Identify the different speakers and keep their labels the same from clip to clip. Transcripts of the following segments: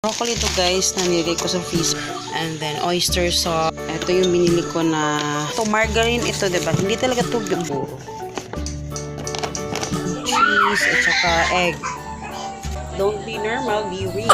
Speaker 1: Broccoli to guys na nilagay ko sa freezer. And then oyster sauce. Ito yung binili ko na ito margarine ito, diba? Hindi talaga ito buo. Cheese at saka egg. Don't be normal, be weird.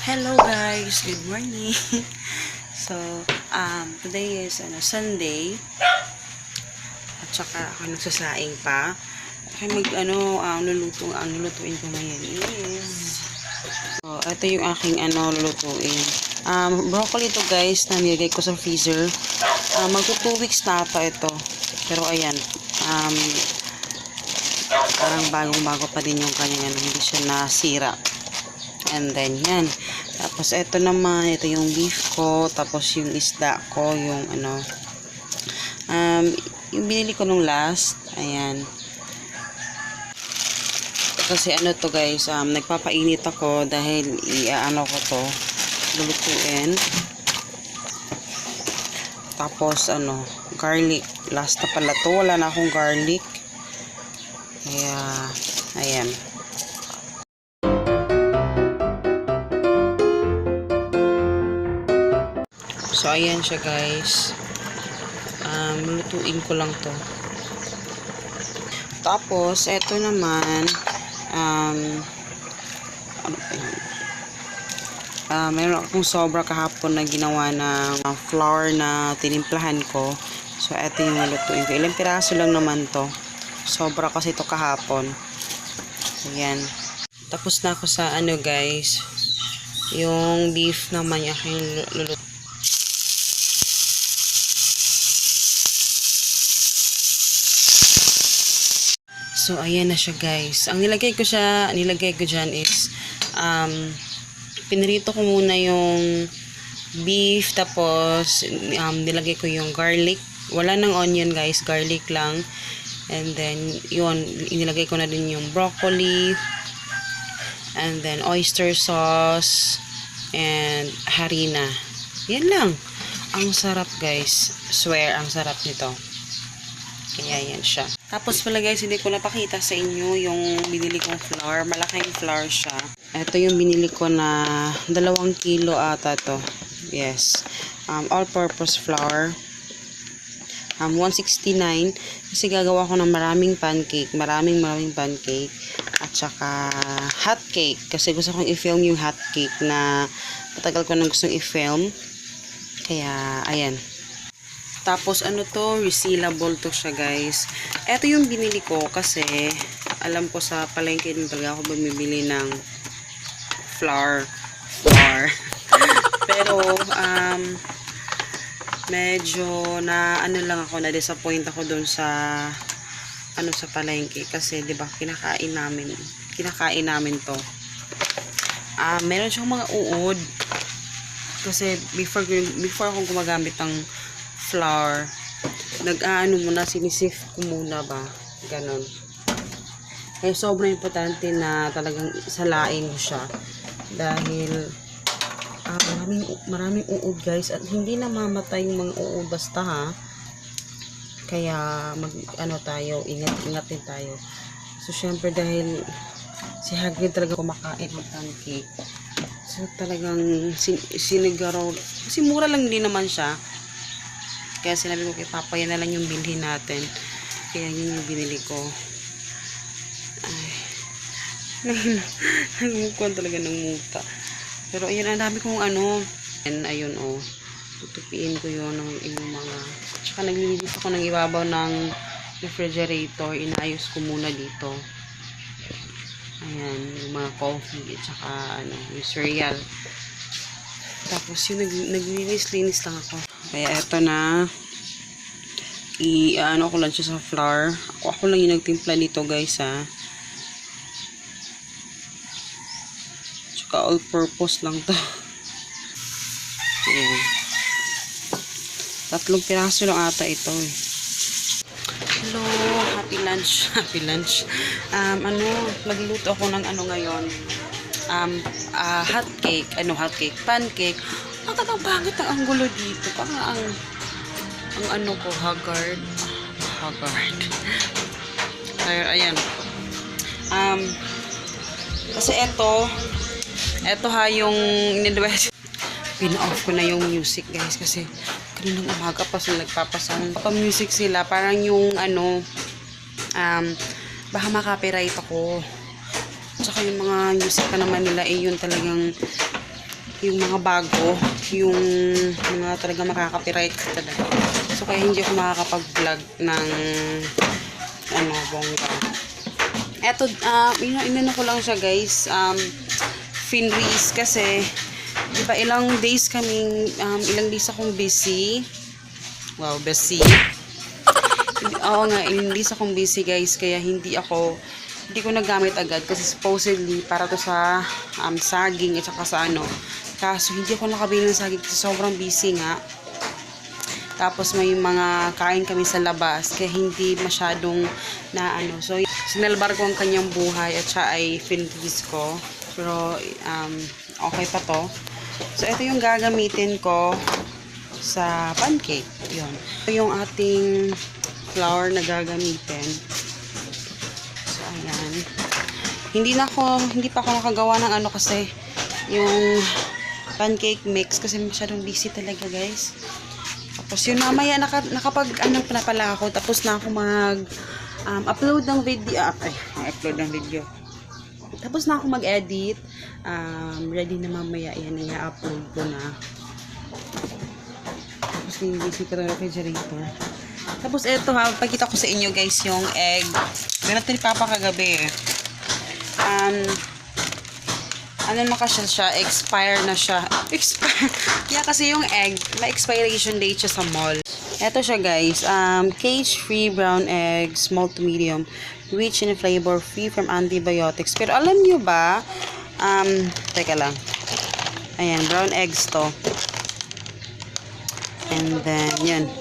Speaker 1: Hello guys, good morning. So, today is Sunday. At saka ako nagsasaing pa. At lulutuin ko ngayon is ito yung aking lulutuin. Broccoli to guys na nilagay ko sa freezer. Magto 2 weeks na ito. Pero ayan, parang bagong-bago pa din yung kanyang hindi siya nasira. And then yan. Tapos ito naman, ito yung beef ko, tapos yung isda ko, yung yung binili ko nung last. Ayan. Kasi to guys, nagpapainit ako dahil ko to, lulutuin. Tapos garlic. Last na pala to, wala na akong garlic. Kaya ayan. So, ayan siya guys. Lutuin ko lang to. Tapos, eto naman, meron akong sobra kahapon na ginawa ng flour na tinimplahan ko. So, eto yung lutuin ko. Ilang piraso lang naman to. Sobra kasi to kahapon. Ayan. Tapos na ako sa guys. Yung beef naman yung aking lulutuin. So, ayan na siya guys. Ang nilagay ko dyan is, pinirito ko muna yung beef, tapos, nilagay ko yung garlic. Wala nang onion guys, garlic lang. And then, yun, inilagay ko na din yung broccoli, and then oyster sauce, and harina. Yan lang. Ang sarap guys. Swear, ang sarap nito. Kaya yan siya. Tapos pala guys, hindi ko napakita sa inyo yung binili kong flour. Malaking flour siya. Ito yung binili ko na 2 kilo ata to. Yes. All-purpose flour. 169. Kasi gagawa ko ng maraming pancake. Maraming pancake. At saka hot cake. Kasi gusto kong i-film yung hot cake na matagal ko nang gustong i-film. Kaya, ayan. Tapos to, resealable to siya guys. Ito yung binili ko kasi alam ko sa palengke din talaga ako bumibili ng flour. Pero medyo na lang ako, na disappoint ako doon sa sa palengke kasi 'di ba kinakain namin to. Meron siyang mga uod kasi before akong gumagamit ng flour, muna, sinisif ko muna ba, ganon. Kaya sobrang importante na talagang salain mo siya dahil maraming uod guys, at hindi na mamatay yung mga uod basta ha. Kaya tayo, ingat din tayo. So syempre dahil si Hagrid talaga kumakain ng pancake, so talagang sinigaro, kasi mura lang din naman siya. Kaya sinabi ko kay Papa, yan na lang yung bilhin natin. Kaya yun yung binili ko. Ay. Nagmukuhan talaga ng muta. Pero ayun, ang dami kong And ayun tutupiin ko yun ng ibang mga. Tsaka naglilinis ako ng ibabaw ng refrigerator. Inayos ko muna dito. Ayan, yung mga coffee at saka yung cereal. Tapos yun, naglilinis lang ako. Kaya eto na, ko lang siya sa flour. Ako lang yung nagtimpla dito guys ha. Tsaka all purpose lang to. Ayan. 3 piraso lang ata ito eh. Hello, happy lunch. Happy lunch. Magluluto ako ng ngayon. Hot cake, pancake Bakit ang pangit ang anggulo dito? Parang ang ano ko, haggard. Haggard. Ayan. Kasi eto ha, yung in-advise. Pina-off ko na yung music, guys, kasi kaninang umaga pa sila nagpapasang. Pa-music sila, parang yung ano, baka makapiright ako. Tsaka yung mga music pa naman nila, yun talagang, yung mga bago, yung mga talagang makakapiright talaga. So, kaya hindi ako makakapag-vlog ng, bongga. Eto, inano ko lang siya, guys, Finreeze, kasi diba ilang days akong busy. Wow, busy. Oo nga, ilang days akong busy, guys, kaya hindi ko nagamit agad kasi supposedly para to sa saging at saka sa ano. Kaso hindi ako nakabili ng saging kasi sobrang busy nga. Tapos may mga kain kami sa labas kaya hindi masyadong na ano. So sinalbar ko ang kanyang buhay at siya ay Finreeze ko. Pero okay pa to. So ito yung gagamitin ko sa pancake. Yun. Ito yung ating flour na gagamitin. So ayan. Hindi pa ako nakagawa ng ano kasi yung pancake mix kasi masyadong busy talaga, guys. Tapos yun mamaya nakapag na pala ako, tapos na ako upload ng video. Upload ng video. Tapos na ako mag-edit. Ready na mamaya. Yan, i-upload ko na. Tapos busy ko ng refrigerator. Tapos eto ha, pagkita ko sa inyo, guys, yung egg. Meron natin papa kagabi eh. Ano na kasi siya, expire na siya. Expire. Yeah, kasi yung egg, may expiration date siya sa mall. Ito siya, guys. Cage-free brown egg, small to medium, rich in flavor, free from antibiotics. Pero alam nyo ba, teka lang. Ayan, brown eggs to. And then, yun.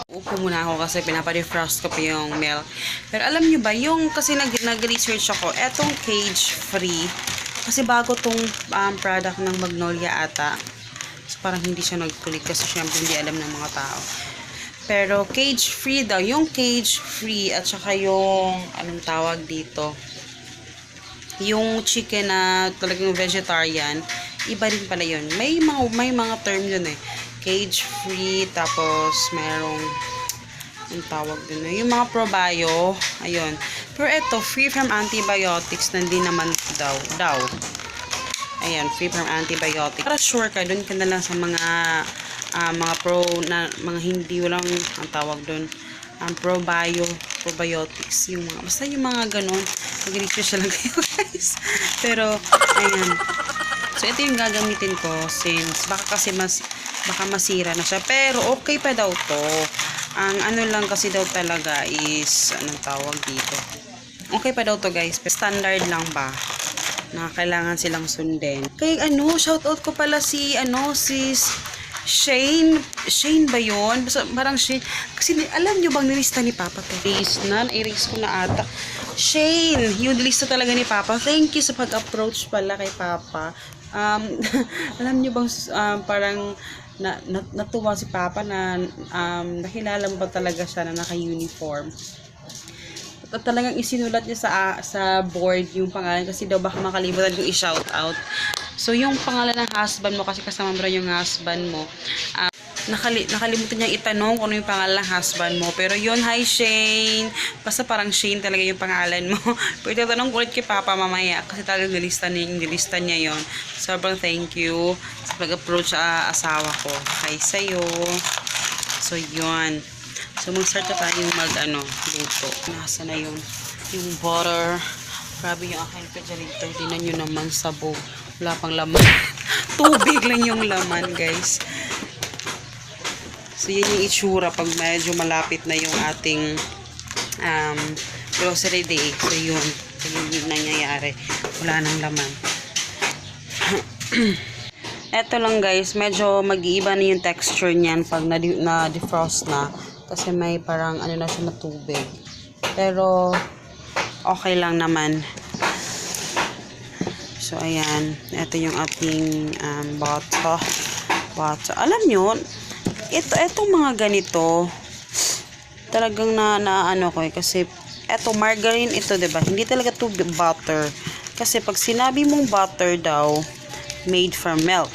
Speaker 1: Upo muna ako kasi pinapa-defrost ko pa yung milk. Pero alam nyo ba, yung kasi nag-research ako, etong cage-free, kasi bago tong product ng Magnolia ata. So, parang hindi siya nag-click kasi syempre hindi alam ng mga tao. Pero cage-free daw. Yung cage-free at saka yung, anong tawag dito? Yung chicken na talagang vegetarian, iba rin pala yun. May mga term yun eh. Cage-free, tapos mayroong, ang tawag dun eh. Yung mga probio, ayun. Pero ito, free from antibiotics, na hindi naman daw. Ayan, free from antibiotics. Para sure ka, dun ka na lang sa mga mga hindi, walang, ang tawag dun, probiotics, yung mga, basta yung mga ganun, mag-research siya lang kayo, guys. Pero, ayan. So, ito yung gagamitin ko, since, baka masira na siya, pero okay pa daw to. Ang ano lang kasi daw talaga is, anong tawag dito? Okay pa daw to, guys. Standard lang ba na kailangan silang sundin. Kaya shoutout ko pala si Shane. Shane ba yun? Parang Shane. Kasi alam nyo bang nilista ni Papa to? I-erase ko na ata. Shane, yung nilista talaga ni Papa. Thank you sa pag-approach pala kay Papa. Alam nyo bang parang natuwa si Papa na nakilala mo ba talaga siya na naka-uniform. At talagang isinulat niya sa board yung pangalan kasi daw baka makalimutan yung i-shout out. So yung pangalan ng husband mo, kasi kasama mo rin yung husband mo, nakalimutan niya itanong kung ano yung pangalan ng husband mo. Pero yun, hi Shane, basta parang Shane talaga yung pangalan mo. Pero tatanong ko ulit kay Papa mamaya kasi talagang nilista niya yun. Sobrang thank you sa pag-approach sa asawa ko. Hi sa'yo. So yun. So, mag-start na tayo luto. Nasa na yung butter. Grabe yung aking refrigerator. Tingnan nyo naman, sabog. Wala pang laman. Tubig lang yung laman, guys. So, yun yung itsura pag medyo malapit na yung ating grocery day. So, yun. Yung nangyayari. Wala nang laman. Eto lang, guys. Medyo mag-iiba na yung texture niyan pag na-defrost na. Kasi may parang na siya na tubig. Pero okay lang naman. So ayan, ito yung ating boto. butter. Alam nyo, itong mga ganito, talagang ano ko kasi eto margarine ito, 'di ba? Hindi talaga to butter. Kasi pag sinabi mong butter daw, made from milk.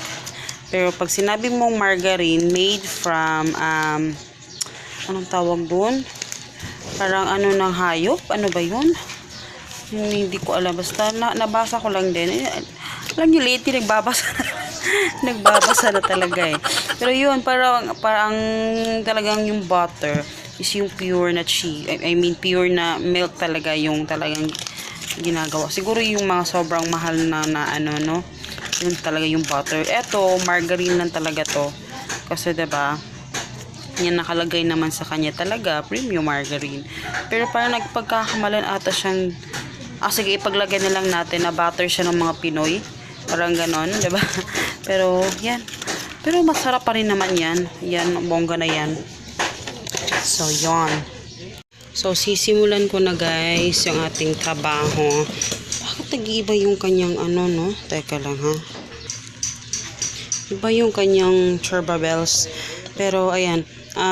Speaker 1: Pero pag sinabi mong margarine, made from anong tawag doon? Parang ano ng hayop? Ano ba 'yun? Hindi ko alam, basta nabasa ko lang din. Alam niyo, lately nagbabasa nagbabasa na talaga eh. Pero yun, parang talagang yung butter is yung pure na cheese. I mean, pure na milk talaga yung talagang ginagawa. Siguro yung mga sobrang mahal na ano, no? Yun talaga yung butter. Eto, margarine lang talaga to. Kasi, diba, yan nakalagay naman sa kanya talaga, premium margarine. Pero parang nagpagkakamalan ata siyang, sige, ipaglagay na lang natin na butter siya ng mga Pinoy. Parang ganon, diba? Pero, yan. Pero masarap pa rin naman yan. Yan, bongga na yan. So, yon. So, sisimulan ko na guys yung ating trabaho. Bakit nag-iiba yung kanyang ano, no? Teka lang, ha? Iba yung kanyang chorba bells. Pero, ayan.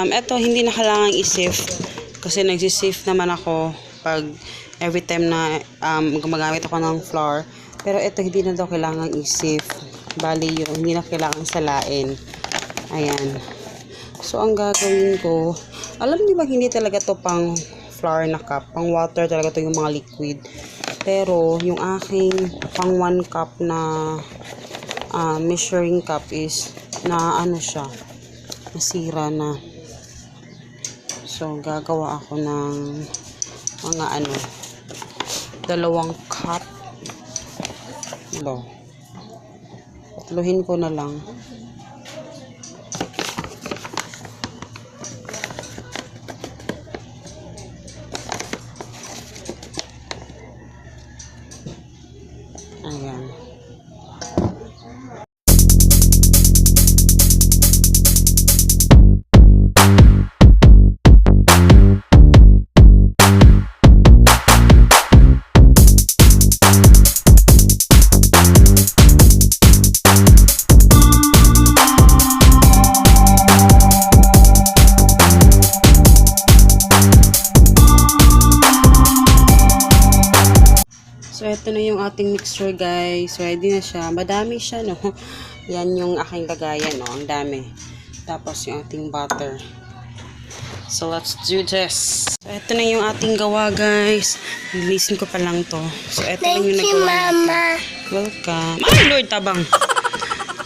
Speaker 1: Eto, hindi na kailangan i-sift. Kasi nagsisift naman ako pag every time na gumagamit ako ng flour. Pero ito, hindi na daw kailangan i-sift. Bali yun, hindi na kailangan salain. Ayan. So, ang gagawin ko, alam niyo ba, hindi talaga to pang flour na cup. Pang water talaga to yung mga liquid. Pero, yung aking pang 1 cup na measuring cup is na ano siya, nasira na. So, gagawa ako ng mga ano, 2 cup. Tatluhin ko na lang. Ayan. So, ito na yung ating mixture, guys. Ready na siya. Madami siya, no? Yan yung aking lagayan, no? Ang dami. Tapos, yung ating butter. So, let's do this. So, ito na yung ating gawa, guys. Nilisin ko pa lang to. So, ito lang yung nagawa natin. Welcome. Ay, Lord, tabang.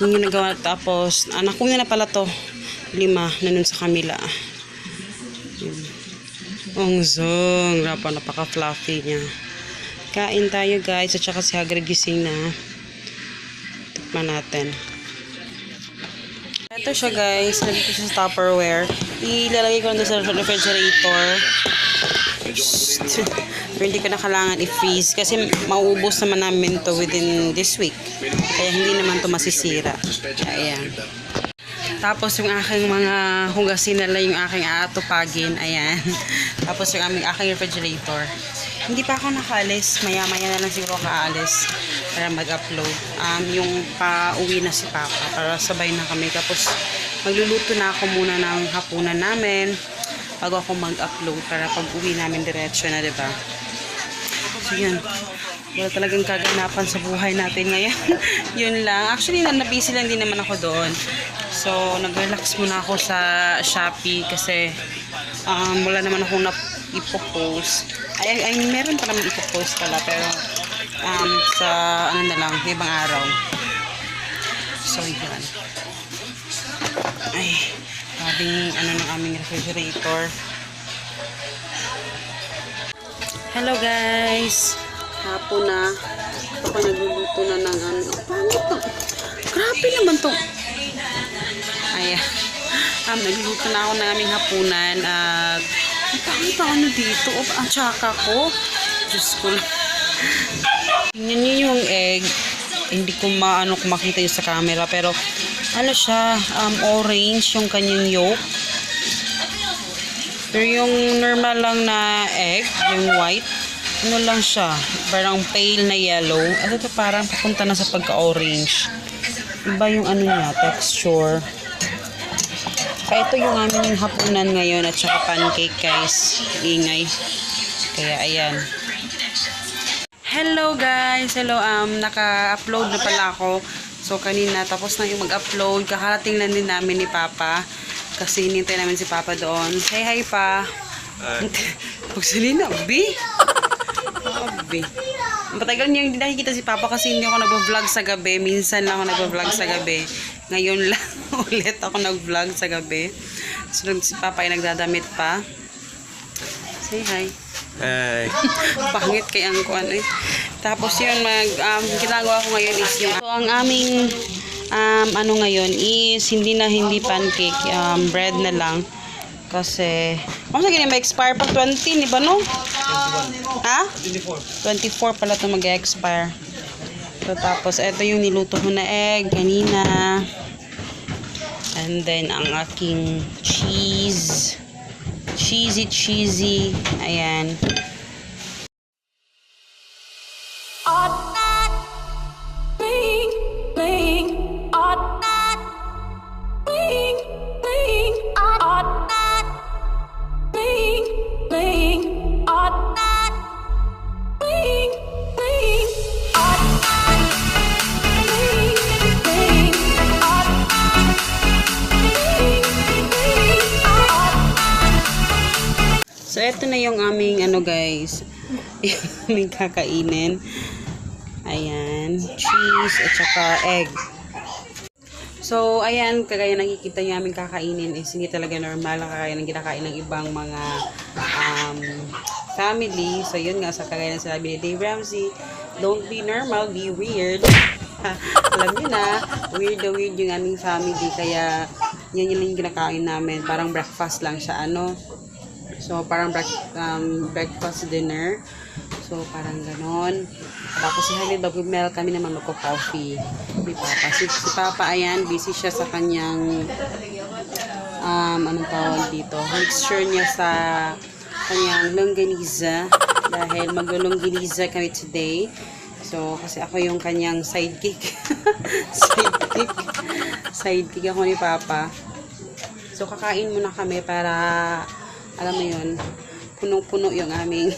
Speaker 1: Yung nagawa. Tapos, anak ko na pala to. 5 na nun sa kamila. Ang zong. Napaka-fluffy niya. Kain tayo guys, at saka si Hagrid gising na. Tikman natin. Ito siya guys, lagay ko siya sa Tupperware. Ilalagay ko na sa refrigerator. Pero hindi ko na kailangan i-freeze kasi mauubos naman namin to within this week. Kaya hindi naman to masisira. Ayan. Tapos yung aking mga hugasin na lang yung aking aatupagin. Ayan. Tapos yung aking refrigerator. Hindi pa ako nakaalis. Maya-maya na lang siguro kaalis para mag-upload. Yung pa-uwi na si Papa para sabay na kami. Tapos magluluto na ako muna ng hapunan namin bago ako mag-upload para pag-uwi namin diretso na, diba? So yun. Wala talagang kaganapan sa buhay natin ngayon. Yun lang. Actually, nabisi lang din naman ako doon. So, nag-relax muna ako sa Shopee kasi wala naman akong ipopost. Ay, meron pa naman ipopost pala pero sa ano na lang, ibang araw. So, yun. Ay, sabing ano ng aming refrigerator. Hello guys! Hapon na. Ako nagluluto na ng ano. Pangit to. Grabe naman to. Ayan. Nagluluto na ako ng aming hapunan at pangit ang ano dito. Ang tsaka ko. Diyos ko lang. Tingnan nyo yung egg. Hindi ko makita yun sa camera. Pero ano siya, orange yung kanyang yolk. Pero yung normal lang na egg, yung white, ano lang siya, parang pale na yellow. Ito to parang papunta na sa pagka-orange. Iba yung ano niya, texture. Kaya ito yung aming hapunan ngayon at saka pancake guys. Ingay. Kaya ayan. Hello guys! Hello, naka-upload na pala ako. So kanina tapos na yung mag-upload. Kakarating lang din namin ni Papa. Kasi hinintay namin si Papa doon. Say hi pa! Pagsalina, B! B. Matagal niya hindi nakikita si Papa kasi hindi ako nag-vlog sa gabi. Minsan lang ako nag-vlog sa gabi. Ngayon lang ulit ako nag-vlog sa gabi. So si Papa ay nagdadamit pa. Say hi.
Speaker 2: Hi.
Speaker 1: Pangit kay ang kuan eh. Tapos yun ginagawa ko ngayon is yung so ang aming ano ngayon is hindi pancake, bread na lang. Kasi kung sa ganyan ma-expire pag 20, di ba no?
Speaker 2: 21.
Speaker 1: Ha?
Speaker 2: 24.
Speaker 1: 24 pala ito mag-expire. So, tapos, ito yung niluto ko na egg kanina. And then, ang aking cheese. Cheesy. Ayan. So, ito na yung aming, ano guys, yung aming kakainin. Ayan, cheese at saka egg. So, ayan, kagaya nakikita nyo aming kakainin is hindi talaga normal na kagaya ng kinakain ng ibang mga family. So, yun nga, sa kagaya ng sinabi ni Dave Ramsey, don't be normal, be weird. Alam nyo na, weird yung aming family. Kaya, yan yung kinakain namin. Parang breakfast lang siya, ano. So, parang breakfast dinner. So, parang ganon. Tapos si Halil, bago meron kami naman magko-coffee. Si Papa. Si Papa, ayan, busy siya sa kanyang anong tawag dito? Mixture niya sa kanyang longganisa. Dahil maglo-longganisa kami today. So, kasi ako yung kanyang sidekick. Sidekick ako ni Papa. So, kakain muna kami para alam mo yun, punong-puno yung aming,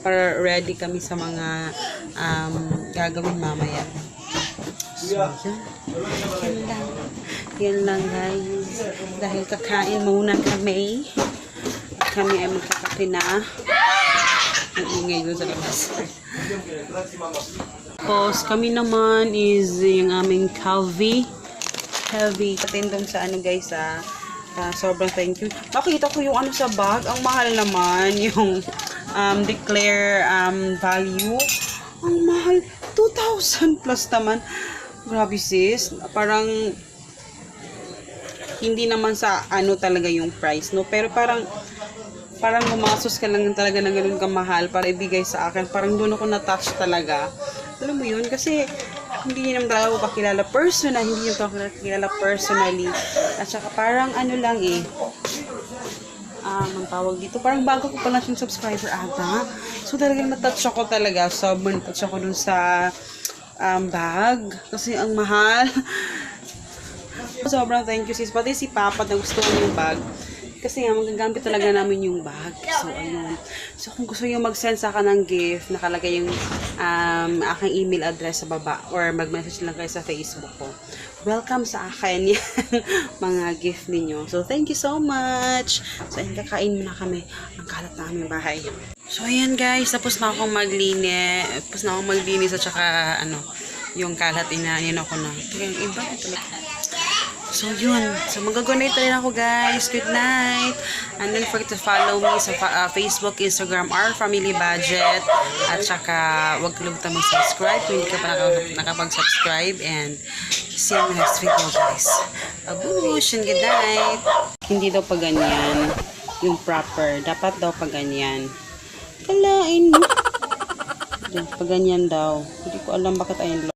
Speaker 1: para ready kami sa mga gagawin mamaya. So, yan lang guys. Dahil kakain muna kami. Kami ay magkakape na. Ang ingay doon sa labas. Tapos, kami naman is yung aming Calvi. Patindong sa guys, sobrang thank you. Makita ko yung sa bag. Ang mahal naman. Yung declare value. Ang mahal. 2,000 plus naman. Grabe sis. Parang hindi naman sa talaga yung price. No? Pero parang gumasos ka lang talaga na ganun kamahal para ibigay sa akin. Parang doon ako na-touch talaga. Alam mo yun? Kasi hindi niya naman talaga ako kakilala personally. Hindi niya ako kakilala personally. At saka parang lang ang tawag dito. Parang bago ko pala siyang subscriber ata. So talagang na-touch ako talaga. Sobrang na-touch ako dun sa bag. Kasi ang mahal. Sobrang thank you sis. Pati si Papa na gusto yung bag. Kasi nga, magagamit talaga namin yung bag. So, ayun. So, kung gusto nyo mag-send sa akin ng gift, nakalagay yung aking email address sa baba or mag-message lang kayo sa Facebook ko. Welcome sa akin yan, mga gift ninyo. So, thank you so much. So, ayun, kakain muna kami ang kalat na aming bahay. So, ayan guys, tapos na akong maglinis. At saka, yung kalat, inanin ako na. Yung iba, talaga. So, yun. So, mag-good-night rin ako, guys. Good night. And don't forget to follow me sa Facebook, Instagram, Our Family Budget. At saka, huwag kalimutan mag-subscribe kung hindi ka pa nakapag-subscribe. And see you next video, guys. Abush and good night. Hindi daw pa ganyan. Yung proper. Dapat daw pa ganyan. Kalain mo. Pag ganyan daw. Hindi ko alam bakit ayun.